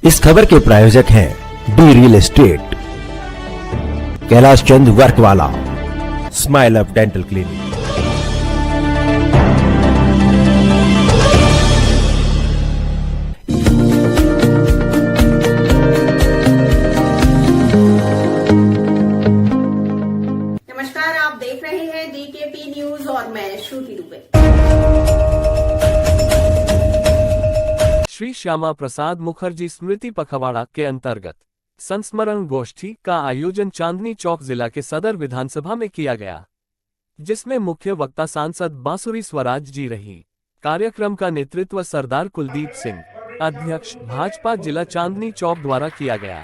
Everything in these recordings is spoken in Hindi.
इस खबर के प्रायोजक हैं D real estate, Kailash Chand work वाला, स्माइल अप डेंटल क्लिनिक। नमस्कार, आप देख रहे हैं डीकेपी न्यूज और मैं श्रुति दुबे। श्री श्यामा प्रसाद मुखर्जी स्मृति पखवाड़ा के अंतर्गत संस्मरण गोष्ठी का आयोजन चांदनी चौक जिला के सदर विधानसभा में किया गया, जिसमें मुख्य वक्ता सांसद बांसुरी स्वराज जी रही। कार्यक्रम का नेतृत्व सरदार कुलदीप सिंह, अध्यक्ष भाजपा जिला चांदनी चौक द्वारा किया गया।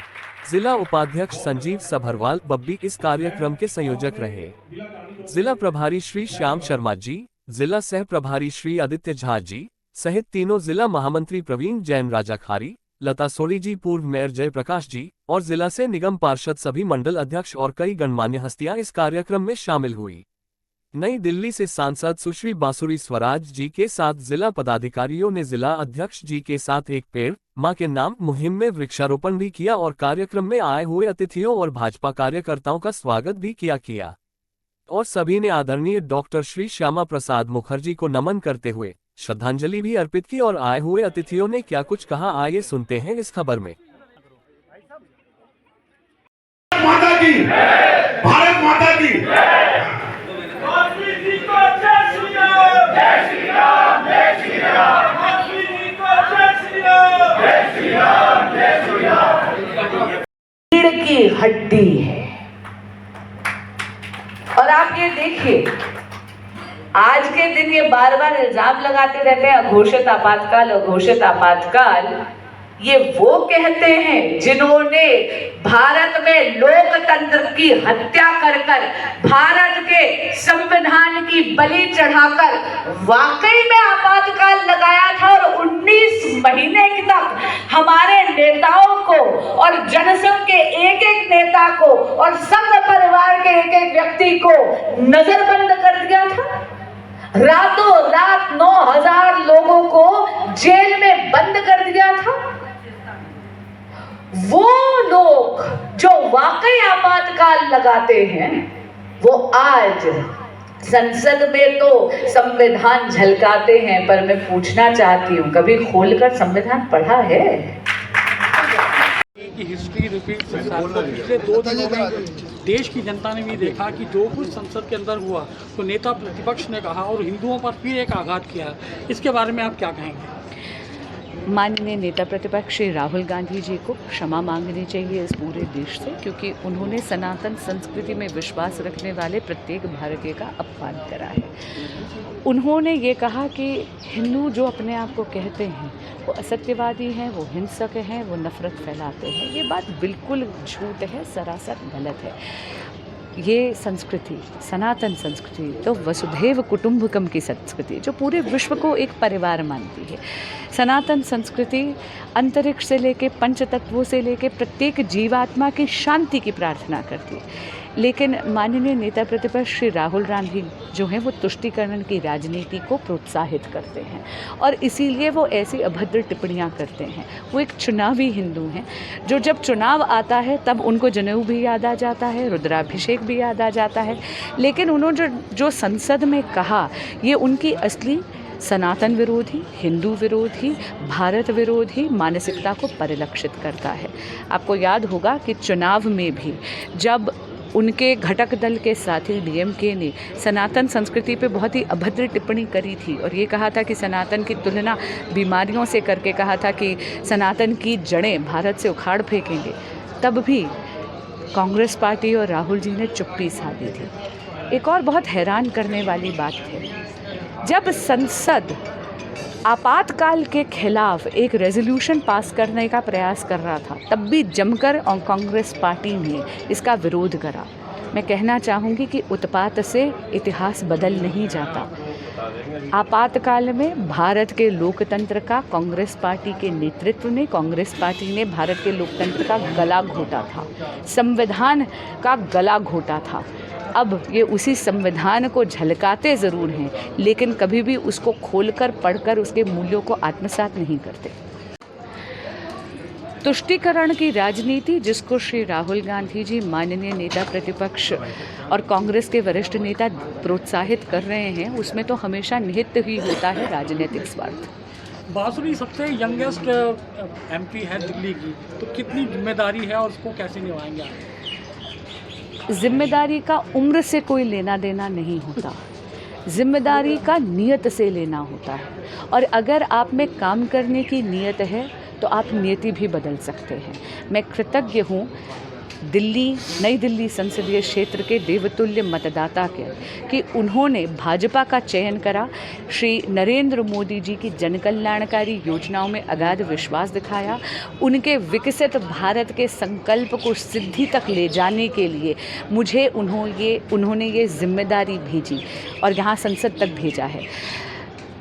जिला उपाध्यक्ष संजीव सभरवाल बब्बी इस कार्यक्रम के संयोजक रहे। जिला प्रभारी श्री श्याम शर्मा जी, जिला सह प्रभारी श्री आदित्य झा जी सहित तीनों जिला महामंत्री प्रवीण जैन राजाखारी, लता सोली जी, पूर्व मेयर जयप्रकाश जी और जिला से निगम पार्षद सभी मंडल अध्यक्ष और कई गणमान्य हस्तियां इस कार्यक्रम में शामिल हुई। नई दिल्ली से सांसद सुश्री बांसुरी स्वराज जी के साथ जिला पदाधिकारियों ने जिला अध्यक्ष जी के साथ एक पेड़ मां के नाम मुहिम में वृक्षारोपण भी किया और कार्यक्रम में आए हुए अतिथियों और भाजपा कार्यकर्ताओं का स्वागत भी किया और सभी ने आदरणीय डॉक्टर श्री श्यामा प्रसाद मुखर्जी को नमन करते हुए श्रद्धांजलि भी अर्पित की। और आए हुए अतिथियों ने क्या कुछ कहा, आइए सुनते हैं इस खबर में। माता की, भारत माता की। रीढ़ की हड्डी है। और आप ये देखिए, आज के दिन ये बार बार इल्जाम लगाते रहते हैं अघोषित आपातकाल, अघोषित आपातकाल। ये वो कहते हैं जिन्होंने भारत में लोकतंत्र की हत्या कर भारत के संविधान की बलि चढ़ाकर वाकई में आपातकाल लगाया था और 19 महीने तक हमारे नेताओं को और जनसंघ के एक एक नेता को और संघ परिवार के एक एक व्यक्ति को नजरबंद कर दिया था। रातों रात 9,000 लोगों को जेल में बंद कर दिया था। वो लोग जो वाकई आपातकाल लगाते हैं, वो आज संसद में तो संविधान झलकाते हैं, पर मैं पूछना चाहती हूँ, कभी खोलकर संविधान पढ़ा है? की हिस्ट्री रिपीट पिछले 2 दिनों में देश की जनता ने भी देखा कि जो कुछ संसद के अंदर हुआ तो नेता प्रतिपक्ष ने कहा और हिंदुओं पर फिर एक आघात किया। इसके बारे में आप क्या कहेंगे? माननीय नेता प्रतिपक्ष श्री राहुल गांधी जी को क्षमा मांगनी चाहिए इस पूरे देश से, क्योंकि उन्होंने सनातन संस्कृति में विश्वास रखने वाले प्रत्येक भारतीय का अपमान करा है। उन्होंने ये कहा कि हिंदू जो अपने आप को कहते हैं वो असत्यवादी हैं, वो हिंसक हैं, वो नफरत फैलाते हैं। ये बात बिल्कुल झूठ है, सरासर गलत है। ये संस्कृति, सनातन संस्कृति तो वसुधैव कुटुंबकम की संस्कृति जो पूरे विश्व को एक परिवार मानती है। सनातन संस्कृति अंतरिक्ष से लेके पंच तत्वों से लेके प्रत्येक जीवात्मा की शांति की प्रार्थना करती है। लेकिन माननीय नेता प्रतिपक्ष श्री राहुल गांधी जो हैं वो तुष्टीकरण की राजनीति को प्रोत्साहित करते हैं और इसीलिए वो ऐसी अभद्र टिप्पणियां करते हैं। वो एक चुनावी हिंदू हैं जो जब चुनाव आता है तब उनको जनेऊ भी याद आ जाता है, रुद्राभिषेक भी याद आ जाता है। लेकिन उन्होंने जो संसद में कहा, ये उनकी असली सनातन विरोधी, हिंदू विरोधी, भारत विरोधी मानसिकता को परिलक्षित करता है। आपको याद होगा कि चुनाव में भी जब उनके घटक दल के साथी डीएमके ने सनातन संस्कृति पे बहुत ही अभद्र टिप्पणी करी थी और ये कहा था कि सनातन की तुलना बीमारियों से करके कहा था कि सनातन की जड़ें भारत से उखाड़ फेंकेंगे, तब भी कांग्रेस पार्टी और राहुल जी ने चुप्पी साधी थी। एक और बहुत हैरान करने वाली बात है, जब संसद आपातकाल के खिलाफ एक रेजोल्यूशन पास करने का प्रयास कर रहा था, तब भी जमकर और कांग्रेस पार्टी ने इसका विरोध करा। मैं कहना चाहूँगी कि उत्पात से इतिहास बदल नहीं जाता। आपातकाल में भारत के लोकतंत्र का कांग्रेस पार्टी के नेतृत्व ने, कांग्रेस पार्टी ने भारत के लोकतंत्र का गला घोटा था, संविधान का गला घोटा था। अब ये उसी संविधान को झलकाते ज़रूर हैं, लेकिन कभी भी उसको खोलकर पढ़कर उसके मूल्यों को आत्मसात नहीं करते। तुष्टीकरण की राजनीति जिसको श्री राहुल गांधी जी माननीय नेता प्रतिपक्ष और कांग्रेस के वरिष्ठ नेता प्रोत्साहित कर रहे हैं, उसमें तो हमेशा निहित ही होता है राजनीतिक स्वार्थ। बांसुरी सबसे यंगेस्ट एमपी है दिल्ली की, तो कितनी जिम्मेदारी है और उसको कैसे निभाएंगे आप? जिम्मेदारी का उम्र से कोई लेना देना नहीं होता, जिम्मेदारी का नियत से लेना होता है। और अगर आप में काम करने की नियत है तो आप नियति भी बदल सकते हैं। मैं कृतज्ञ हूँ नई दिल्ली संसदीय क्षेत्र के देवतुल्य मतदाता के कि उन्होंने भाजपा का चयन करा, श्री नरेंद्र मोदी जी की जनकल्याणकारी योजनाओं में अगाध विश्वास दिखाया, उनके विकसित भारत के संकल्प को सिद्धि तक ले जाने के लिए मुझे उन्होंने ये जिम्मेदारी भेजी और यहाँ संसद तक भेजा है।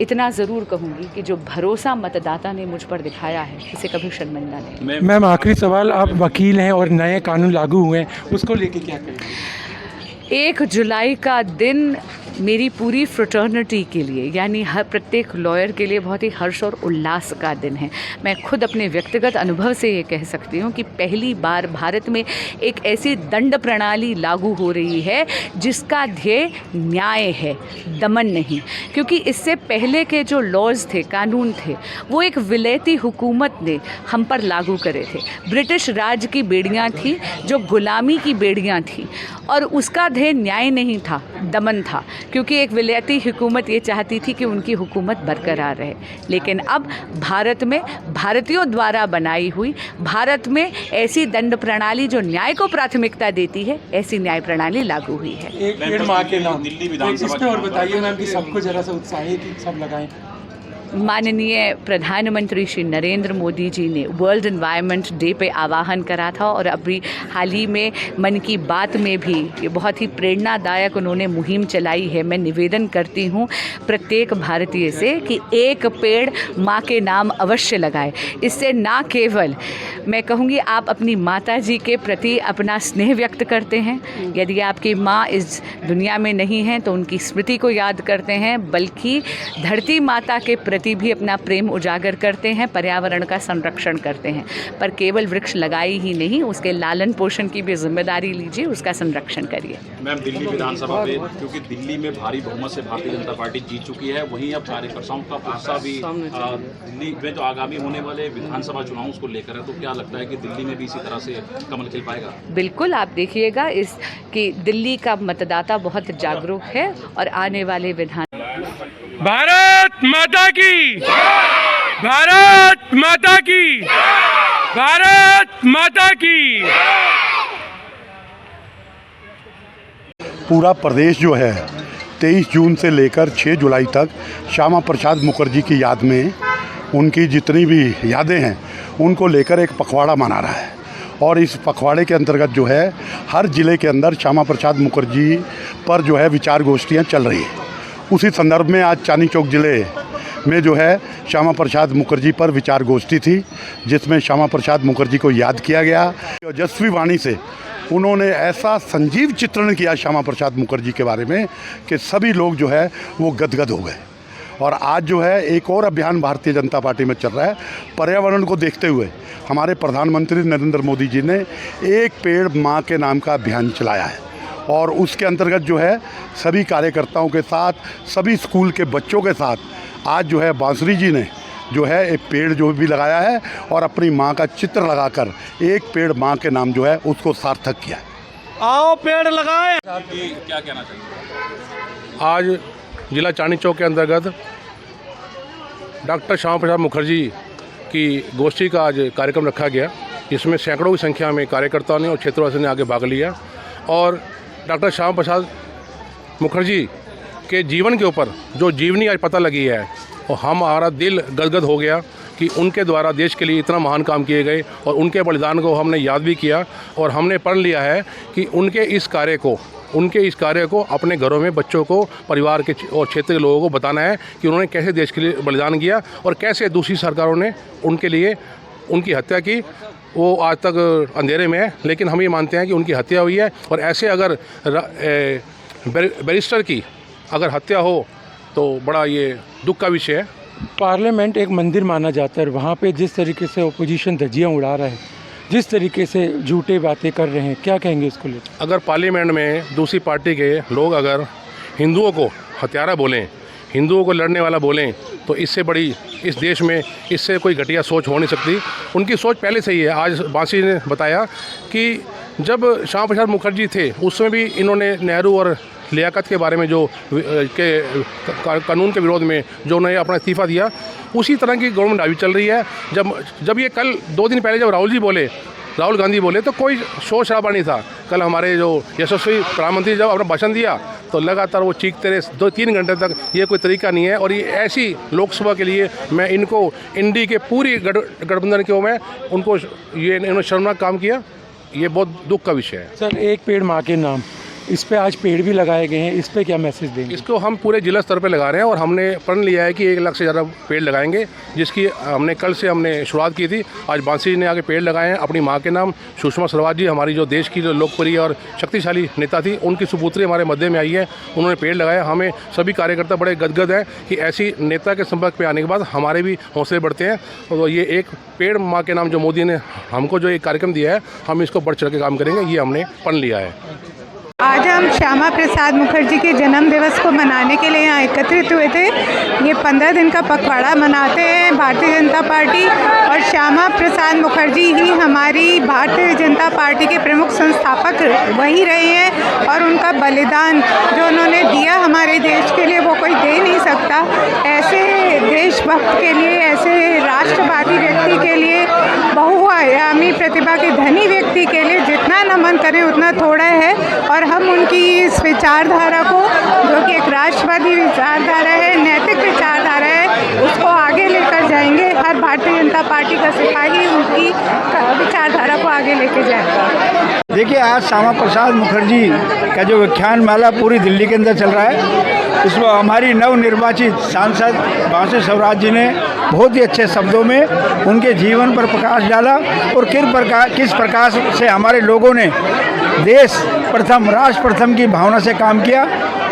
इतना ज़रूर कहूँगी कि जो भरोसा मतदाता ने मुझ पर दिखाया है इसे कभी शर्मिंदा नहीं। मैम आखिरी सवाल, आप वकील हैं और नए कानून लागू हुए हैं, उसको लेके क्या कहेंगे? 1 जुलाई का दिन मेरी पूरी फ्रेटर्निटी के लिए यानी हर प्रत्येक लॉयर के लिए बहुत ही हर्ष और उल्लास का दिन है। मैं खुद अपने व्यक्तिगत अनुभव से ये कह सकती हूँ कि पहली बार भारत में एक ऐसी दंड प्रणाली लागू हो रही है जिसका ध्येय न्याय है, दमन नहीं। क्योंकि इससे पहले के जो लॉज थे, कानून थे, वो एक विलायती हुकूमत ने हम पर लागू करे थे। ब्रिटिश राज की बेड़ियाँ थी जो गुलामी की बेड़ियाँ थी और उसका ध्येय न्याय नहीं था, दमन था। क्योंकि एक विलायती हुकूमत ये चाहती थी कि उनकी हुकूमत बरकरार रहे। लेकिन अब भारत में भारतीयों द्वारा बनाई हुई, भारत में ऐसी दंड प्रणाली जो न्याय को प्राथमिकता देती है, ऐसी न्याय प्रणाली लागू हुई है। एक पेड़ माँ के नाम, इस पे और बताइए मैम कि सबको जरा सा उत्साहित सब लगाएं। माननीय प्रधानमंत्री श्री नरेंद्र मोदी जी ने वर्ल्ड एनवायरनमेंट डे पे आह्वान करा था और अभी हाल ही में मन की बात में भी ये बहुत ही प्रेरणादायक उन्होंने मुहिम चलाई है। मैं निवेदन करती हूँ प्रत्येक भारतीय से कि एक पेड़ माँ के नाम अवश्य लगाए। इससे ना केवल मैं कहूँगी आप अपनी माता जी के प्रति अपना स्नेह व्यक्त करते हैं, यदि आपकी माँ इस दुनिया में नहीं है तो उनकी स्मृति को याद करते हैं, बल्कि धरती माता के प्रति भी अपना प्रेम उजागर करते हैं, पर्यावरण का संरक्षण करते हैं। पर केवल वृक्ष लगाई ही नहीं, उसके लालन पोषण की भी जिम्मेदारी लीजिए, उसका संरक्षण करिए। मैम दिल्ली विधानसभा में, क्योंकि दिल्ली में भारी बहुमत से भारतीय जनता पार्टी जीत चुकी है, वहीं अब कार्यकर्ताओं का उत्साह भी दिल्ली में जो आगामी होने वाले विधानसभा चुनाव उसको लेकर है, तो क्या लगता है कि दिल्ली में भी इसी तरह से कमल खिल पाएगा? बिल्कुल, आप देखिएगा कि दिल्ली का मतदाता बहुत जागरूक है और आने वाले भारत माता की, भारत माता की, भारत माता की। पूरा प्रदेश जो है 23 जून से लेकर 6 जुलाई तक श्यामा प्रसाद मुखर्जी की याद में उनकी जितनी भी यादें हैं उनको लेकर एक पखवाड़ा मना रहा है। और इस पखवाड़े के अंतर्गत जो है हर ज़िले के अंदर श्यामा प्रसाद मुखर्जी पर जो है विचार गोष्ठियाँ चल रही हैं। उसी संदर्भ में आज चांदनी चौक ज़िले में जो है श्यामा प्रसाद मुखर्जी पर विचार गोष्ठी थी, जिसमें श्यामा प्रसाद मुखर्जी को याद किया गया। ओजस्वी वाणी से उन्होंने ऐसा संजीव चित्रण किया श्यामा प्रसाद मुखर्जी के बारे में कि सभी लोग जो है वो गदगद हो गए। और आज जो है एक और अभियान भारतीय जनता पार्टी में चल रहा है। पर्यावरण को देखते हुए हमारे प्रधानमंत्री नरेंद्र मोदी जी ने एक पेड़ माँ के नाम का अभियान चलाया है और उसके अंतर्गत जो है सभी कार्यकर्ताओं के साथ, सभी स्कूल के बच्चों के साथ आज जो है बांसुरी जी ने जो है एक पेड़ जो भी लगाया है और अपनी माँ का चित्र लगाकर एक पेड़ माँ के नाम जो है उसको सार्थक किया है। आओ पेड़ लगाएं। क्या कहना चाहिए? आज जिला चांदनी चौक के अंतर्गत डॉक्टर श्यामा प्रसाद मुखर्जी की गोष्ठी का आज कार्यक्रम रखा गया, जिसमें सैकड़ों की संख्या में कार्यकर्ताओं ने और क्षेत्रवासियों ने आगे भाग लिया और डॉक्टर श्यामा प्रसाद मुखर्जी के जीवन के ऊपर जो जीवनी आज पता लगी है और हमारा दिल गदगद हो गया कि उनके द्वारा देश के लिए इतना महान काम किए गए और उनके बलिदान को हमने याद भी किया और हमने पढ़ लिया है कि उनके इस कार्य को अपने घरों में बच्चों को, परिवार के और क्षेत्र के लोगों को बताना है कि उन्होंने कैसे देश के लिए बलिदान किया और कैसे दूसरी सरकारों ने उनके लिए उनकी हत्या की। वो आज तक अंधेरे में है, लेकिन हम ये मानते हैं कि उनकी हत्या हुई है और ऐसे अगर बैरिस्टर की अगर हत्या हो तो बड़ा ये दुख का विषय है। पार्लियामेंट एक मंदिर माना जाता है, वहाँ पे जिस तरीके से ओपोजिशन धज्जियाँ उड़ा रहा है, जिस तरीके से झूठे बातें कर रहे हैं, क्या कहेंगे इसको लेकर? अगर पार्लियामेंट में दूसरी पार्टी के लोग अगर हिंदुओं को हत्यारा बोलें, हिंदुओं को लड़ने वाला बोलें, तो इससे बड़ी इस देश में इससे कोई घटिया सोच हो नहीं सकती। उनकी सोच पहले से ही है। आज बांसी ने बताया कि जब श्यामा प्रसाद मुखर्जी थे उस समय भी इन्होंने नेहरू और लियाकत के बारे में जो कानून के विरोध में जो उन्होंने अपना इस्तीफ़ा दिया, उसी तरह की गवर्नमेंट अभी चल रही है। जब ये कल 2 दिन पहले जब राहुल गांधी बोले तो कोई शोर शराबा नहीं था। कल हमारे जो यशस्वी प्रधानमंत्री जब अपना भाषण दिया तो लगातार वो चीखते रहे 2-3 घंटे तक। ये कोई तरीका नहीं है और ये ऐसी लोकसभा के लिए मैं इनको इंडी के पूरी गठबंधन के मैं उनको ये इन्होंने शर्मनाक काम किया, ये बहुत दुख का विषय है। सर, एक पेड़ माँ के नाम, इस पे आज पेड़ भी लगाए गए हैं, इस पे क्या मैसेज देंगे? इसको हम पूरे जिला स्तर पे लगा रहे हैं और हमने प्रण लिया है कि 1 लाख से ज़्यादा पेड़ लगाएंगे, जिसकी हमने कल से शुरुआत की थी। आज बांसी ने आगे पेड़ लगाए हैं अपनी माँ के नाम। सुषमा स्वराज जी हमारी जो देश की जो लोकप्रिय और शक्तिशाली नेता थी, उनकी सुपुत्री हमारे मध्य में आई है, उन्होंने पेड़ लगाया। हमें सभी कार्यकर्ता बड़े गदगद हैं कि ऐसी नेता के संपर्क में आने के बाद हमारे भी हौसले बढ़ते हैं। तो ये एक पेड़ माँ के नाम जो मोदी ने हमको जो एक कार्यक्रम दिया है, हम इसको बढ़ चढ़ के काम करेंगे, ये हमने प्रण लिया है। आज हम श्यामा प्रसाद मुखर्जी के जन्म दिवस को मनाने के लिए यहाँ एकत्रित हुए थे। ये 15 दिन का पखवाड़ा मनाते हैं भारतीय जनता पार्टी, और श्यामा प्रसाद मुखर्जी ही हमारी भारतीय जनता पार्टी के प्रमुख संस्थापक वही रहे हैं, और उनका बलिदान जो उन्होंने दिया हमारे देश के लिए वो कोई दे नहीं सकता। ऐसे देशभक्त के लिए, ऐसे राष्ट्रवादी व्यक्ति के लिए, बहुआयामी प्रतिभा के धनी व्यक्ति के लिए जितना नमन करें उतना थोड़ा है। और हम उनकी इस विचारधारा को, जो कि एक राष्ट्रवादी विचारधारा है, नैतिक विचारधारा है, उसको आगे लेकर जाएंगे। हर भारतीय जनता पार्टी का सिपाही उनकी विचारधारा को आगे लेकर जाएगा। देखिए, आज श्यामा प्रसाद मुखर्जी का जो व्याख्यान माला पूरी दिल्ली के अंदर चल रहा है, इसमें हमारी नवनिर्वाचित सांसद बांसी स्वराज जी ने बहुत ही अच्छे शब्दों में उनके जीवन पर प्रकाश डाला और किस प्रकार से हमारे लोगों ने देश प्रथम, राष्ट्र प्रथम की भावना से काम किया।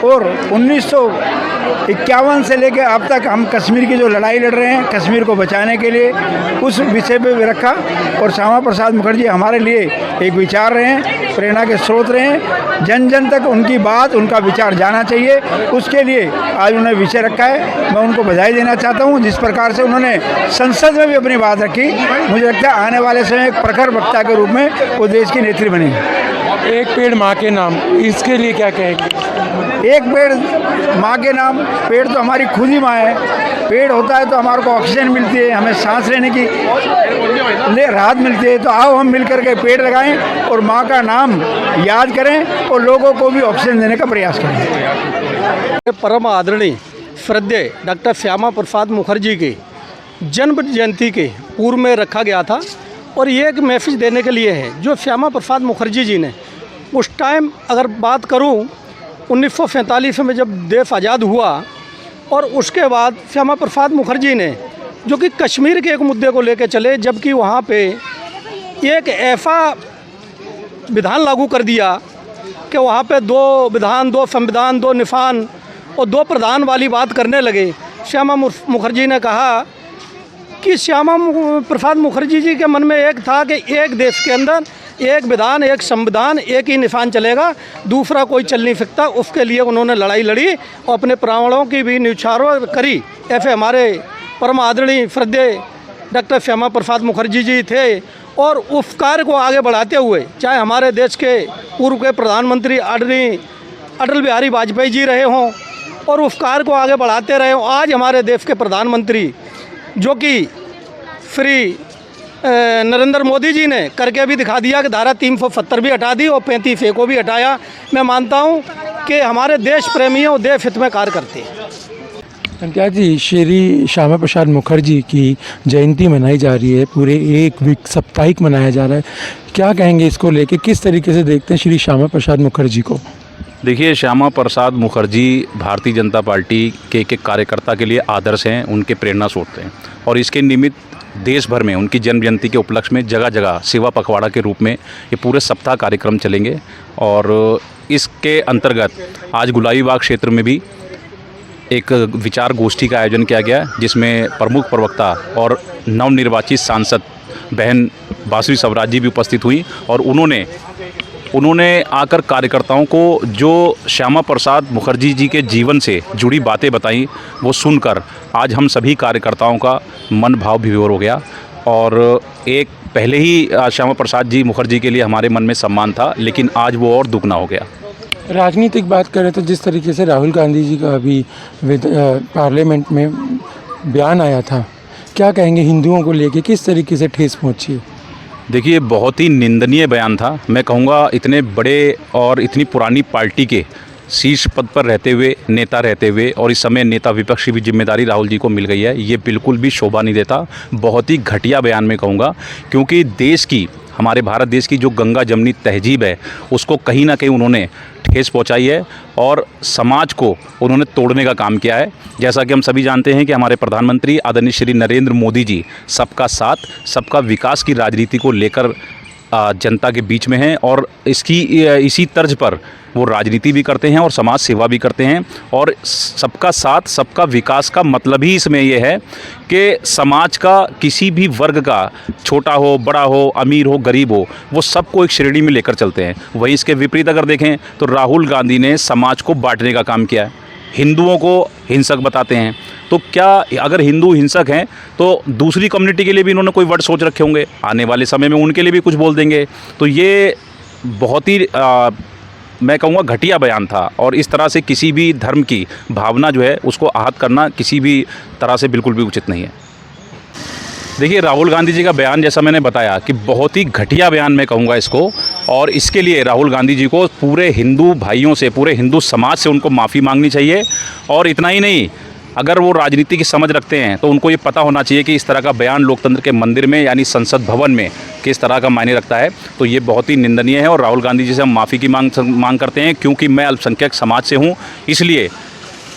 और 1951 से लेकर अब तक हम कश्मीर की जो लड़ाई लड़ रहे हैं, कश्मीर को बचाने के लिए, उस विषय पे भी रखा। और श्यामा प्रसाद मुखर्जी हमारे लिए एक विचार रहे हैं, प्रेरणा के स्रोत रहे हैं। जन जन तक उनकी बात, उनका विचार जाना चाहिए, उसके लिए आज उन्होंने विषय रखा है। मैं उनको बधाई देना चाहता हूँ जिस प्रकार से उन्होंने संसद में भी अपनी बात रखी। मुझे लगता है आने वाले समय एक प्रखर वक्ता के रूप में वो देश की नेत्री बनेगी। एक पेड़ माँ के नाम, इसके लिए क्या कहेंगे? एक पेड़ माँ के नाम, पेड़ तो हमारी खुद ही माँ है। पेड़ होता है तो हमारे को ऑक्सीजन मिलती है, हमें सांस लेने की राहत मिलती है। तो आओ हम मिल करके पेड़ लगाएं और माँ का नाम याद करें और लोगों को भी ऑक्सीजन देने का प्रयास करें। परम आदरणीय श्रद्धेय डॉक्टर श्यामा प्रसाद मुखर्जी के जन्म जयंती के पूर्व में रखा गया था, और ये एक मैसेज देने के लिए है। जो श्यामा प्रसाद मुखर्जी जी ने उस टाइम, अगर बात करूं 1947 में जब देश आज़ाद हुआ, और उसके बाद श्यामा प्रसाद मुखर्जी ने जो कि कश्मीर के एक मुद्दे को लेकर चले, जबकि वहाँ पे एक ऐसा विधान लागू कर दिया कि वहाँ पे 2 विधान, 2 संविधान, 2 निशान और 2 प्रधान वाली बात करने लगे। श्यामा मुखर्जी ने कहा कि श्यामा प्रसाद मुखर्जी जी के मन में एक था कि एक देश के अंदर एक विधान, एक संविधान, एक ही निशान चलेगा, दूसरा कोई चल नहीं सकता। उसके लिए उन्होंने लड़ाई लड़ी और अपने प्राणों की भी न्यौछावर करी। ऐसे हमारे परम आदरणीय श्रद्धेय डॉक्टर श्यामा प्रसाद मुखर्जी जी थे, और उस कार्य को आगे बढ़ाते हुए चाहे हमारे देश के पूर्व के प्रधानमंत्री आदरणीय अटल बिहारी वाजपेयी जी रहे हों, और उस कार्य को आगे बढ़ाते रहे हों। आज हमारे देश के प्रधानमंत्री जो कि श्री नरेंद्र मोदी जी ने करके भी दिखा दिया कि धारा 370 भी हटा दी और 35A को भी हटाया। मैं मानता हूं कि हमारे देश प्रेमियों, देश हित में कार्य करते हैं। क्या जी, श्री श्यामा प्रसाद मुखर्जी की जयंती मनाई जा रही है, पूरे एक वीक साप्ताहिक मनाया जा रहा है, क्या कहेंगे इसको लेके? किस तरीके से देखते हैं श्री श्यामा प्रसाद मुखर्जी को? देखिए, श्यामा प्रसाद मुखर्जी भारतीय जनता पार्टी के एक कार्यकर्ता के लिए आदर्श हैं, उनके प्रेरणा स्रोत हैं, और इसके निमित्त देश भर में उनकी जन्म जयंती के उपलक्ष्य में जगह जगह सेवा पखवाड़ा के रूप में ये पूरे सप्ताह कार्यक्रम चलेंगे। और इसके अंतर्गत आज गुलाबी बाग क्षेत्र में भी एक विचार गोष्ठी का आयोजन किया गया, जिसमें प्रमुख प्रवक्ता और नवनिर्वाचित सांसद बहन बांसुरी स्वराज जी भी उपस्थित हुई और उन्होंने आकर कार्यकर्ताओं को जो श्यामा प्रसाद मुखर्जी जी के जीवन से जुड़ी बातें बताई, वो सुनकर आज हम सभी कार्यकर्ताओं का मन भाव विभोर हो गया। और एक पहले ही श्यामा प्रसाद जी मुखर्जी के लिए हमारे मन में सम्मान था, लेकिन आज वो और दुगना हो गया। राजनीतिक बात करें तो जिस तरीके से राहुल गांधी जी का अभी पार्लियामेंट में बयान आया था, क्या कहेंगे हिंदुओं को लेके, किस तरीके से ठेस पहुंची? देखिए, बहुत ही निंदनीय बयान था। मैं कहूँगा इतने बड़े और इतनी पुरानी पार्टी के शीर्ष पद पर रहते हुए, नेता रहते हुए, और इस समय नेता विपक्ष की भी जिम्मेदारी राहुल जी को मिल गई है, ये बिल्कुल भी शोभा नहीं देता। बहुत ही घटिया बयान मैं कहूँगा, क्योंकि देश की, हमारे भारत देश की जो गंगा जमनी तहजीब है, उसको कहीं ना कहीं उन्होंने ठेस पहुंचाई है और समाज को उन्होंने तोड़ने का काम किया है। जैसा कि हम सभी जानते हैं कि हमारे प्रधानमंत्री आदरणीय श्री नरेंद्र मोदी जी सबका साथ, सबका विकास की राजनीति को लेकर जनता के बीच में हैं और इसी तर्ज पर वो राजनीति भी करते हैं और समाज सेवा भी करते हैं। और सबका साथ, सबका विकास का मतलब ही इसमें ये है कि समाज का किसी भी वर्ग का, छोटा हो, बड़ा हो, अमीर हो, गरीब हो, वो सबको एक श्रेणी में लेकर चलते हैं। वहीं इसके विपरीत अगर देखें तो राहुल गांधी ने समाज को बांटने का काम किया है, हिंदुओं को हिंसक बताते हैं। तो क्या अगर हिंदू हिंसक हैं तो दूसरी कम्युनिटी के लिए भी इन्होंने कोई वर्ड सोच रखे होंगे, आने वाले समय में उनके लिए भी कुछ बोल देंगे। तो ये बहुत ही मैं कहूँगा घटिया बयान था और इस तरह से किसी भी धर्म की भावना जो है उसको आहत करना किसी भी तरह से बिल्कुल भी उचित नहीं है। देखिए, राहुल गांधी जी का बयान, जैसा मैंने बताया कि बहुत ही घटिया बयान मैं कहूँगा इसको, और इसके लिए राहुल गांधी जी को पूरे हिंदू भाइयों से, पूरे हिंदू समाज से उनको माफ़ी मांगनी चाहिए। और इतना ही नहीं, अगर वो राजनीति की समझ रखते हैं तो उनको ये पता होना चाहिए कि इस तरह का बयान लोकतंत्र के मंदिर में यानी संसद भवन में किस तरह का मायने रखता है। तो ये बहुत ही निंदनीय है और राहुल गांधी जी से हम माफ़ी की मांग करते हैं, क्योंकि मैं अल्पसंख्यक समाज से हूँ, इसलिए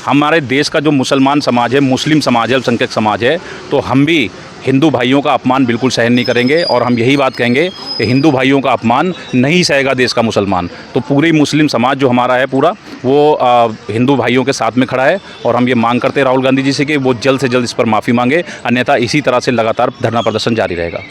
हमारे देश का जो मुसलमान समाज है, मुस्लिम समाज है, अल्पसंख्यक समाज है, तो हम भी हिंदू भाइयों का अपमान बिल्कुल सहन नहीं करेंगे। और हम यही बात कहेंगे कि हिंदू भाइयों का अपमान नहीं सहेगा देश का मुसलमान। तो पूरी मुस्लिम समाज जो हमारा है पूरा, वो हिंदू भाइयों के साथ में खड़ा है और हम ये मांग करते हैं राहुल गांधी जी से कि वो जल्द से जल्द इस पर माफ़ी मांगे, अन्यथा इसी तरह से लगातार धरना प्रदर्शन जारी रहेगा।